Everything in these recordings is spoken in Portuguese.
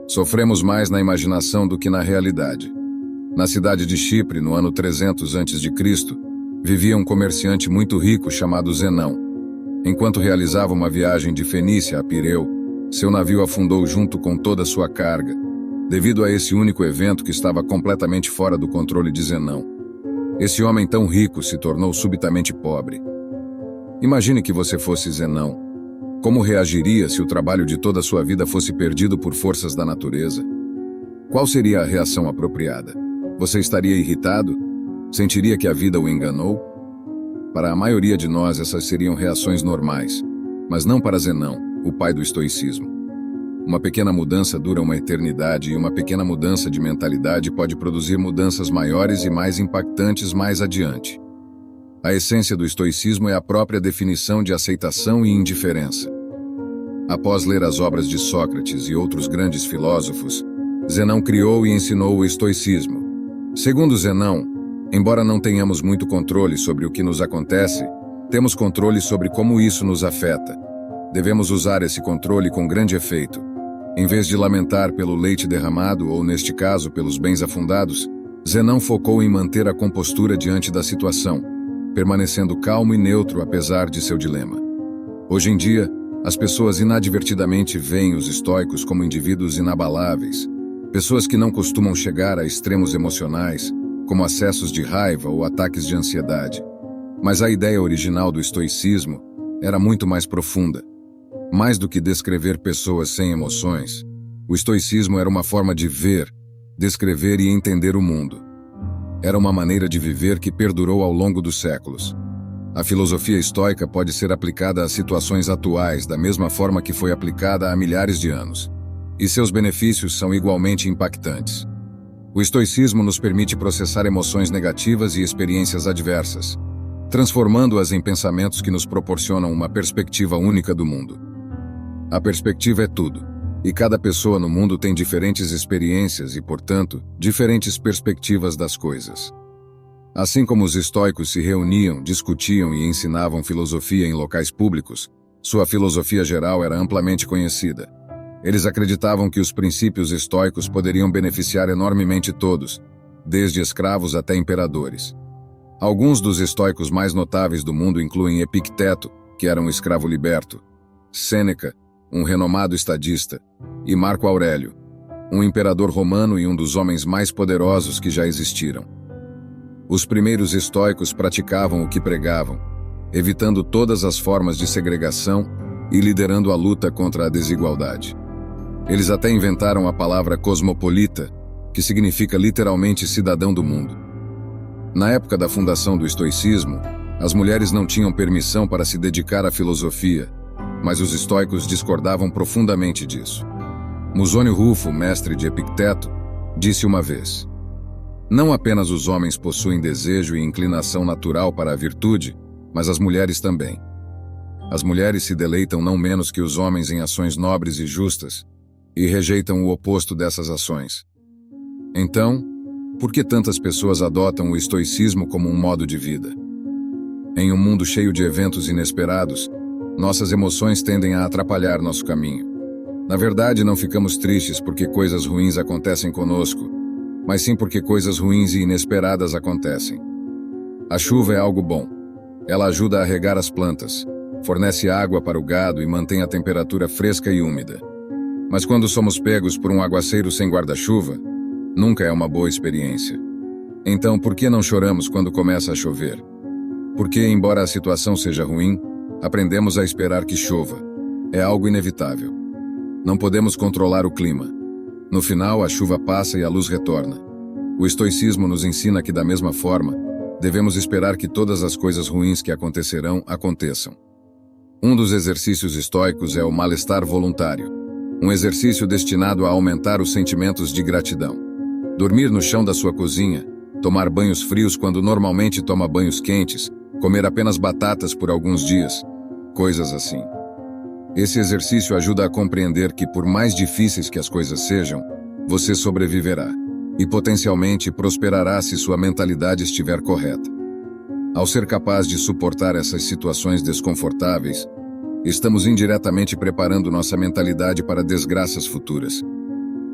Sofremos mais na imaginação do que na realidade. Na cidade de Chipre, no ano 300 a.C., vivia um comerciante muito rico chamado Zenão. Enquanto realizava uma viagem de Fenícia a Pireu, seu navio afundou junto com toda a sua carga, devido a esse único evento que estava completamente fora do controle de Zenão. Esse homem tão rico se tornou subitamente pobre. Imagine que você fosse Zenão. Como reagiria se o trabalho de toda a sua vida fosse perdido por forças da natureza? Qual seria a reação apropriada? Você estaria irritado? Sentiria que a vida o enganou? Para a maioria de nós, essas seriam reações normais, mas não para Zenão, o pai do estoicismo. Uma pequena mudança dura uma eternidade e uma pequena mudança de mentalidade pode produzir mudanças maiores e mais impactantes mais adiante. A essência do estoicismo é a própria definição de aceitação e indiferença. Após ler as obras de Sócrates e outros grandes filósofos, Zenão criou e ensinou o estoicismo. Segundo Zenão, embora não tenhamos muito controle sobre o que nos acontece, temos controle sobre como isso nos afeta. Devemos usar esse controle com grande efeito. Em vez de lamentar pelo leite derramado, ou neste caso, pelos bens afundados, Zenão focou em manter a compostura diante da situação, permanecendo calmo e neutro apesar de seu dilema. Hoje em dia, as pessoas inadvertidamente veem os estoicos como indivíduos inabaláveis, pessoas que não costumam chegar a extremos emocionais, como acessos de raiva ou ataques de ansiedade. Mas a ideia original do estoicismo era muito mais profunda. Mais do que descrever pessoas sem emoções, o estoicismo era uma forma de ver, descrever e entender o mundo. Era uma maneira de viver que perdurou ao longo dos séculos. A filosofia estoica pode ser aplicada a situações atuais da mesma forma que foi aplicada há milhares de anos, e seus benefícios são igualmente impactantes. O estoicismo nos permite processar emoções negativas e experiências adversas, transformando-as em pensamentos que nos proporcionam uma perspectiva única do mundo. A perspectiva é tudo, e cada pessoa no mundo tem diferentes experiências e, portanto, diferentes perspectivas das coisas. Assim como os estoicos se reuniam, discutiam e ensinavam filosofia em locais públicos, sua filosofia geral era amplamente conhecida. Eles acreditavam que os princípios estoicos poderiam beneficiar enormemente todos, desde escravos até imperadores. Alguns dos estoicos mais notáveis do mundo incluem Epicteto, que era um escravo liberto, Sêneca, um renomado estadista, e Marco Aurélio, um imperador romano e um dos homens mais poderosos que já existiram. Os primeiros estoicos praticavam o que pregavam, evitando todas as formas de segregação e liderando a luta contra a desigualdade. Eles até inventaram a palavra cosmopolita, que significa literalmente cidadão do mundo. Na época da fundação do estoicismo, as mulheres não tinham permissão para se dedicar à filosofia, mas os estoicos discordavam profundamente disso. Musônio Rufo, mestre de Epicteto, disse uma vez: "Não apenas os homens possuem desejo e inclinação natural para a virtude, mas as mulheres também. As mulheres se deleitam não menos que os homens em ações nobres e justas, e rejeitam o oposto dessas ações. Então, por que tantas pessoas adotam o estoicismo como um modo de vida? Em um mundo cheio de eventos inesperados, nossas emoções tendem a atrapalhar nosso caminho. Na verdade, não ficamos tristes porque coisas ruins acontecem conosco, mas sim porque coisas ruins e inesperadas acontecem. A chuva é algo bom. Ela ajuda a regar as plantas, fornece água para o gado e mantém a temperatura fresca e úmida. Mas quando somos pegos por um aguaceiro sem guarda-chuva, nunca é uma boa experiência. Então, por que não choramos quando começa a chover? Porque, embora a situação seja ruim, aprendemos a esperar que chova. É algo inevitável. Não podemos controlar o clima. No final, a chuva passa e a luz retorna. O estoicismo nos ensina que, da mesma forma, devemos esperar que todas as coisas ruins que acontecerão, aconteçam. Um dos exercícios estoicos é o mal-estar voluntário, um exercício destinado a aumentar os sentimentos de gratidão. Dormir no chão da sua cozinha, tomar banhos frios quando normalmente toma banhos quentes, comer apenas batatas por alguns dias, coisas assim. Esse exercício ajuda a compreender que, por mais difíceis que as coisas sejam, você sobreviverá e potencialmente prosperará se sua mentalidade estiver correta. Ao ser capaz de suportar essas situações desconfortáveis, estamos indiretamente preparando nossa mentalidade para desgraças futuras.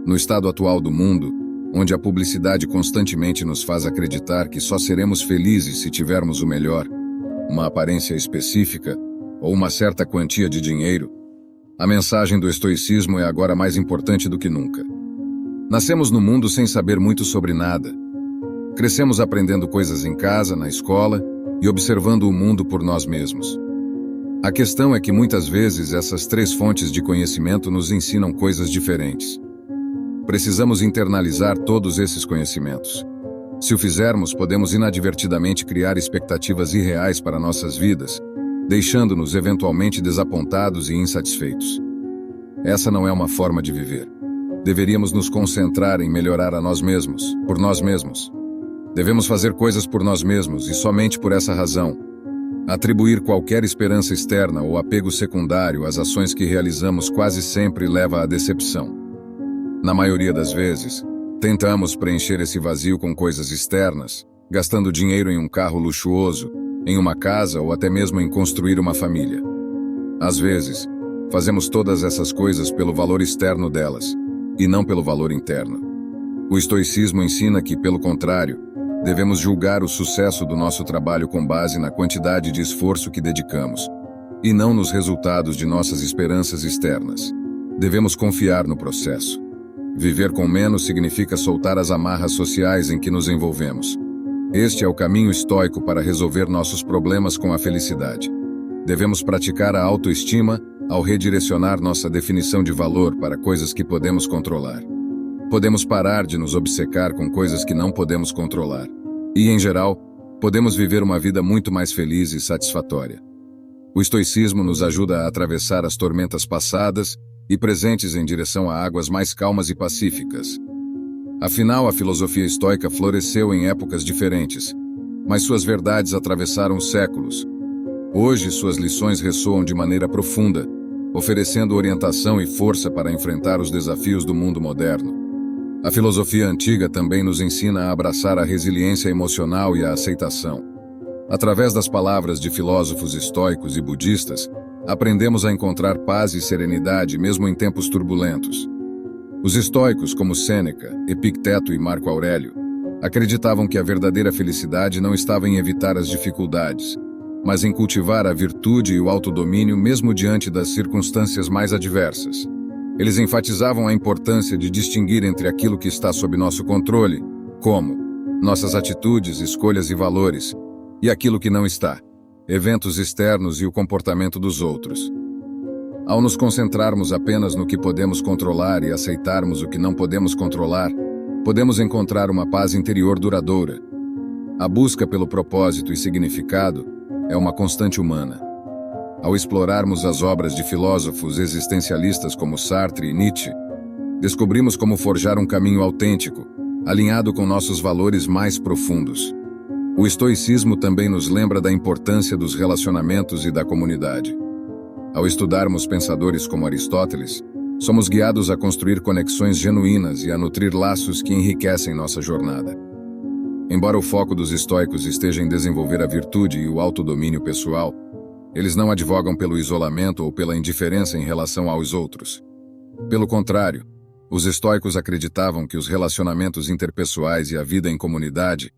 No estado atual do mundo, onde a publicidade constantemente nos faz acreditar que só seremos felizes se tivermos o melhor, uma aparência específica ou uma certa quantia de dinheiro, a mensagem do estoicismo é agora mais importante do que nunca. Nascemos no mundo sem saber muito sobre nada. Crescemos aprendendo coisas em casa, na escola e observando o mundo por nós mesmos. A questão é que muitas vezes essas três fontes de conhecimento nos ensinam coisas diferentes. Precisamos internalizar todos esses conhecimentos. Se o fizermos, podemos inadvertidamente criar expectativas irreais para nossas vidas, deixando-nos eventualmente desapontados e insatisfeitos. Essa não é uma forma de viver. Deveríamos nos concentrar em melhorar a nós mesmos, por nós mesmos. Devemos fazer coisas por nós mesmos e somente por essa razão. Atribuir qualquer esperança externa ou apego secundário às ações que realizamos quase sempre leva à decepção. Na maioria das vezes, tentamos preencher esse vazio com coisas externas, gastando dinheiro em um carro luxuoso, em uma casa ou até mesmo em construir uma família. Às vezes, fazemos todas essas coisas pelo valor externo delas, e não pelo valor interno. O estoicismo ensina que, pelo contrário, devemos julgar o sucesso do nosso trabalho com base na quantidade de esforço que dedicamos, e não nos resultados de nossas esperanças externas. Devemos confiar no processo. Viver com menos significa soltar as amarras sociais em que nos envolvemos. Este é o caminho estoico para resolver nossos problemas com a felicidade. Devemos praticar a autoestima ao redirecionar nossa definição de valor para coisas que podemos controlar. Podemos parar de nos obcecar com coisas que não podemos controlar. E, em geral, podemos viver uma vida muito mais feliz e satisfatória. O estoicismo nos ajuda a atravessar as tormentas passadas e presentes em direção a águas mais calmas e pacíficas. Afinal, a filosofia estoica floresceu em épocas diferentes, mas suas verdades atravessaram séculos. Hoje, suas lições ressoam de maneira profunda, oferecendo orientação e força para enfrentar os desafios do mundo moderno. A filosofia antiga também nos ensina a abraçar a resiliência emocional e a aceitação. Através das palavras de filósofos estoicos e budistas, aprendemos a encontrar paz e serenidade mesmo em tempos turbulentos. Os estoicos, como Sêneca, Epicteto e Marco Aurélio, acreditavam que a verdadeira felicidade não estava em evitar as dificuldades, mas em cultivar a virtude e o autodomínio mesmo diante das circunstâncias mais adversas. Eles enfatizavam a importância de distinguir entre aquilo que está sob nosso controle, como nossas atitudes, escolhas e valores, e aquilo que não está, eventos externos e o comportamento dos outros. Ao nos concentrarmos apenas no que podemos controlar e aceitarmos o que não podemos controlar, podemos encontrar uma paz interior duradoura. A busca pelo propósito e significado é uma constante humana. Ao explorarmos as obras de filósofos existencialistas como Sartre e Nietzsche, descobrimos como forjar um caminho autêntico, alinhado com nossos valores mais profundos. O estoicismo também nos lembra da importância dos relacionamentos e da comunidade. Ao estudarmos pensadores como Aristóteles, somos guiados a construir conexões genuínas e a nutrir laços que enriquecem nossa jornada. Embora o foco dos estoicos esteja em desenvolver a virtude e o autodomínio pessoal, eles não advogam pelo isolamento ou pela indiferença em relação aos outros. Pelo contrário, os estoicos acreditavam que os relacionamentos interpessoais e a vida em comunidade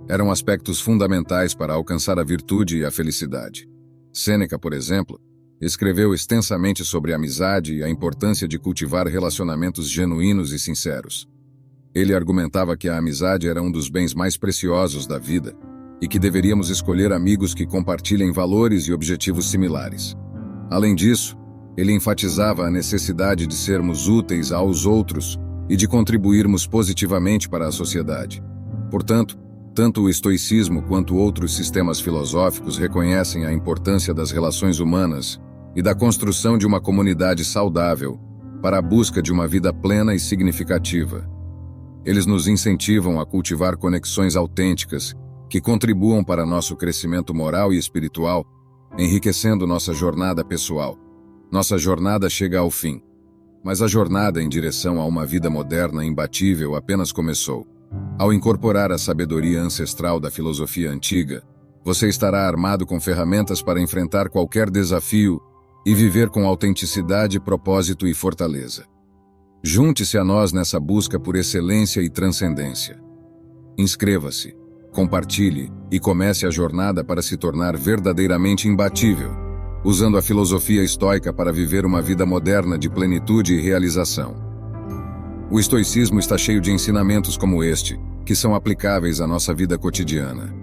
eram aspectos fundamentais para alcançar a virtude e a felicidade. Sêneca, por exemplo, escreveu extensamente sobre a amizade e a importância de cultivar relacionamentos genuínos e sinceros. Ele argumentava que a amizade era um dos bens mais preciosos da vida e que deveríamos escolher amigos que compartilhem valores e objetivos similares. Além disso, ele enfatizava a necessidade de sermos úteis aos outros e de contribuirmos positivamente para a sociedade. Portanto, tanto o estoicismo quanto outros sistemas filosóficos reconhecem a importância das relações humanas e da construção de uma comunidade saudável para a busca de uma vida plena e significativa. Eles nos incentivam a cultivar conexões autênticas que contribuam para nosso crescimento moral e espiritual, enriquecendo nossa jornada pessoal. Nossa jornada chega ao fim, mas a jornada em direção a uma vida moderna imbatível apenas começou. Ao incorporar a sabedoria ancestral da filosofia antiga, você estará armado com ferramentas para enfrentar qualquer desafio e viver com autenticidade, propósito e fortaleza. Junte-se a nós nessa busca por excelência e transcendência. Inscreva-se, compartilhe e comece a jornada para se tornar verdadeiramente imbatível, usando a filosofia estoica para viver uma vida moderna de plenitude e realização. O estoicismo está cheio de ensinamentos como este, que são aplicáveis à nossa vida cotidiana.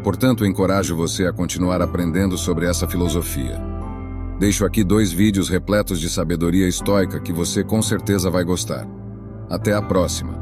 Portanto, encorajo você a continuar aprendendo sobre essa filosofia. Deixo aqui 2 vídeos repletos de sabedoria estoica que você com certeza vai gostar. Até a próxima!